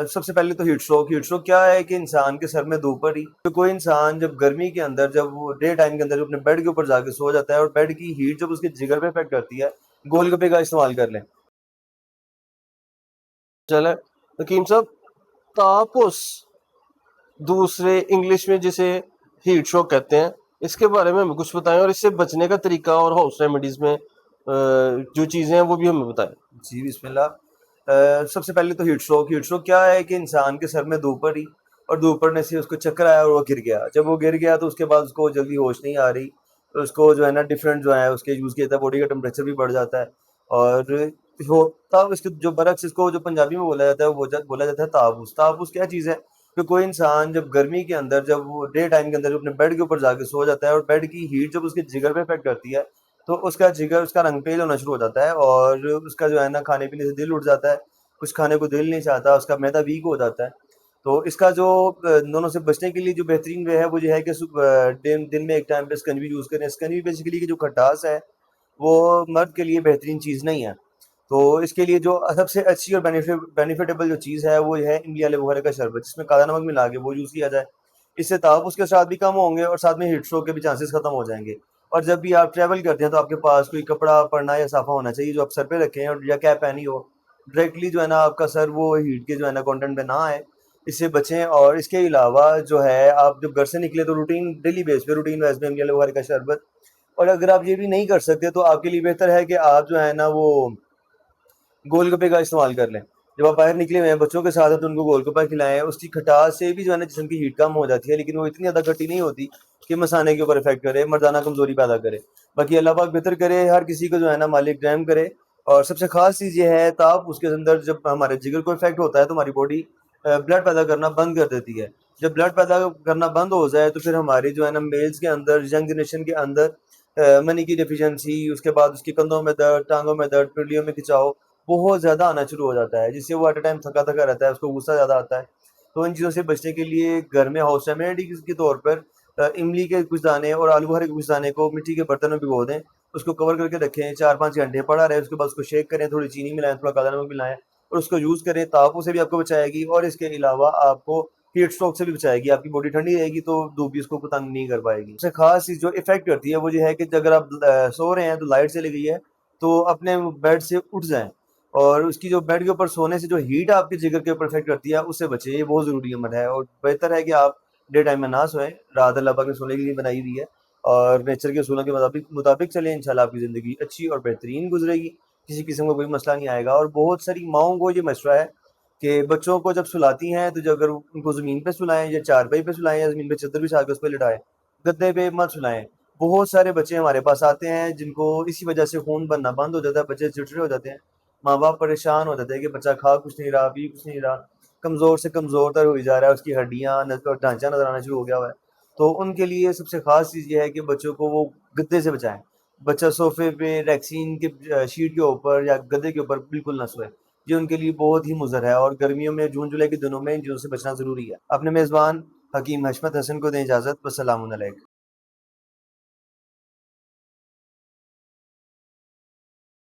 سب سے پہلے تو ہیٹ اسٹروک کیا ہے کہ انسان کے سر میں دو پڑی تو کوئی انسان جب گرمی کے اندر جب وہ ڈے ٹائم کے اندر اپنے بیڈ کے اوپر جا کے سو جاتا ہے اور بیڈ کی ہیٹ جب اس کے جگر پہ افیکٹ کرتی ہے، گول گپے کا استعمال کر لیں۔ چلے حکیم صاحب، تاپس دوسرے انگلش میں جسے ہیٹ شوک کہتے ہیں، اس کے بارے میں ہمیں کچھ بتائیں، اور اس سے بچنے کا طریقہ اور ہاؤس ریمیڈیز میں جو چیزیں ہیں وہ بھی ہمیں بتائیں۔ جی بسم اللہ۔ سب سے پہلے تو ہیٹ اسٹروک کیا ہے کہ انسان کے سر میں دو پڑی اور دو پڑنے سے اس کو چکر آیا اور وہ گر گیا۔ جب وہ گر گیا تو اس کے بعد اس کو جلدی ہوش نہیں آ رہی، تو اس کو جو ہے نا ڈفرینٹ جو ہے اس کے یوز کیا تھا، باڈی کا ٹمپریچر بھی بڑھ جاتا ہے اور ہوتا اس کے جو برعکس اس کو جو پنجابی میں بولا جاتا ہے وہ بولا جاتا ہے تاپس۔ تاپس کیا چیز ہے کہ کوئی انسان جب گرمی کے اندر جب وہ ڈے ٹائم کے اندر اپنے بیڈ کے اوپر جا کے سو جاتا ہے اور بیڈ کی ہیٹ جب اس کے جگر پہ افیکٹ کرتی ہے تو اس کا جگر، اس کا رنگ پیل ہونا شروع ہو جاتا ہے اور اس کا جو ہے نا کھانے پینے سے دل اٹھ جاتا ہے، کچھ کھانے کو دل نہیں چاہتا، اس کا معدہ ویک ہو جاتا ہے۔ تو اس کا جو دونوں سے بچنے کے لیے جو بہترین وے ہے وہ یہ ہے کہ دن میں ایک ٹائم پہ اسکنجی یوز کریں۔ اسکنجی بیسیکلی کی جو کھٹاس ہے وہ مرد کے لیے بہترین چیز نہیں ہے، تو اس کے لیے جو سب سے اچھی اور بینیفیٹیبل جو چیز ہے وہ یہ ہے املی والے بخارے کا شربت، جس میں کالا نمک ملا کے وہ یوز کیا جائے۔ اس سے تحفظ کے ساتھ بھی کم ہوں گے اور ساتھ میں ہیٹ اسٹروک کے بھی چانسز ختم ہو جائیں گے۔ اور جب بھی آپ ٹریول کرتے ہیں تو آپ کے پاس کوئی کپڑا پڑنا یا صافہ ہونا چاہیے جو آپ سر پہ رکھیں اور یا کیپ پہنی ہو، ڈائریکٹلی جو ہے نا آپ کا سر وہ ہیٹ کے جو ہے نا کانٹینٹ پہ نہ آئے، اس سے بچیں۔ اور اس کے علاوہ جو ہے آپ جب گھر سے نکلے تو روٹین ڈیلی بیس پہ روٹین وائز میں املی والے بخارے کا شربت، اور اگر آپ یہ بھی نہیں کر سکتے تو آپ کے لیے بہتر ہے کہ آپ جو ہے نا وہ گول گپے کا استعمال کر لیں۔ جب آپ باہر نکلے ہوئے ہیں بچوں کے ساتھ تو ان کو گول گپا کھلائیں، اس کی کھٹاس سے بھی جو ہے نا جسم کی ہیٹ کم ہو جاتی ہے، لیکن وہ اتنی زیادہ کھٹی نہیں ہوتی کہ مسانے کے اوپر افیکٹ کرے، مردانہ کمزوری پیدا کرے۔ باقی اللہ پاک بہتر کرے، ہر کسی کو جو ہے نا مالک رحم کرے۔ اور سب سے خاص چیز یہ ہے تاپ اس کے اندر جب ہمارے جگر کو افیکٹ ہوتا ہے تو ہماری باڈی بلڈ پیدا کرنا بند کر دیتی ہے۔ جب بلڈ پیدا کرنا بند ہو جائے تو پھر ہماری جو ہے نا میلز کے اندر، ینگ جنریشن کے اندر منی کی ڈیفیشنسی، اس کے بعد اس کے کندھوں میں درد، ٹانگوں میں درد، پنڈلیوں میں کھچاؤ بہت زیادہ آنا شروع ہو جاتا ہے، جس سے وہ ایٹ اے ٹائم تھکا تھکا رہتا ہے، اس کو غصہ زیادہ آتا ہے۔ تو ان چیزوں سے بچنے کے لیے گھر میں ہاؤس ریمیڈی کے طور پر املی کے کچھ دانے اور آلو بخارے کے کچھ دانے کو مٹی کے برتن میں بھگو دیں، اس کو کور کر کے رکھیں، 4-5 گھنٹے پڑا رہے، اس کے بعد اس کو شیک کریں، تھوڑی چینی ملائیں، تھوڑا کالا نمک ملائیں اور اس کو یوز کریں۔ تاپوں سے بھی آپ کو بچائے گی اور اس کے علاوہ آپ کو ہیٹ اسٹروک سے بھی بچائے گی، آپ کی باڈی ٹھنڈی رہے گی تو دھوپ بھی اس کو تنگ نہیں کر پائے گی۔ سب سے خاص چیز جو افیکٹ کرتی ہے وہ یہ ہے کہ اگر آپ سو رہے ہیں تو لائٹ چلی گئی ہے تو اپنے بیڈ سے اٹھ جائیں، اور اس کی جو بیڈ کے اوپر سونے سے جو ہیٹ آپ کے جگر کے اوپر افیکٹ کرتی ہے اس سے بچیں، یہ بہت ضروری عمل ہے۔ اور بہتر ہے کہ آپ ڈے ٹائم میں نہ سوئیں، رات اللہ پاک نے سونے کے لیے بنائی ہوئی ہے، اور نیچر کے اصولوں کے مطابق چلیں، انشاءاللہ آپ کی زندگی اچھی اور بہترین گزرے گی، کسی قسم کا کوئی مسئلہ نہیں آئے گا۔ اور بہت ساری ماؤں کو یہ مشورہ ہے کہ بچوں کو جب سلاتی ہیں تو جو اگر ان کو زمین پہ سلائیں یا چارپائی پہ سلائیں یا زمین پہ چادر بچھا کے اس پہ لٹائیں، گدے پہ مت سلائیں۔ بہت سارے بچے ہمارے پاس آتے ہیں جن کو اسی وجہ سے خون بننا بند ہو جاتا ہے، بچے چڑچڑے ہو جاتے ہیں، ماں باپ پریشان ہو جاتے ہیں کہ بچہ کھا کچھ نہیں رہا، پی کچھ نہیں رہا، کمزور سے کمزور تر ہوئی جا رہا ہے، اس کی ہڈیاں اور ڈھانچہ نظر آنا شروع ہو گیا ہوا ہے۔ تو ان کے لیے سب سے خاص چیز یہ ہے کہ بچوں کو وہ گدے سے بچائیں۔ بچہ صوفے پہ، ریکسین کے شیٹ کے اوپر یا گدے کے اوپر بالکل نہ سوئے، یہ ان کے لیے بہت ہی مضر ہے، اور گرمیوں میں جون جولائی کے دنوں میں ان چیزوں سے بچنا ضروری ہے۔ اپنے میزبان حکیم حشمت حسن کو دیں اجازت، والسلام علیکم۔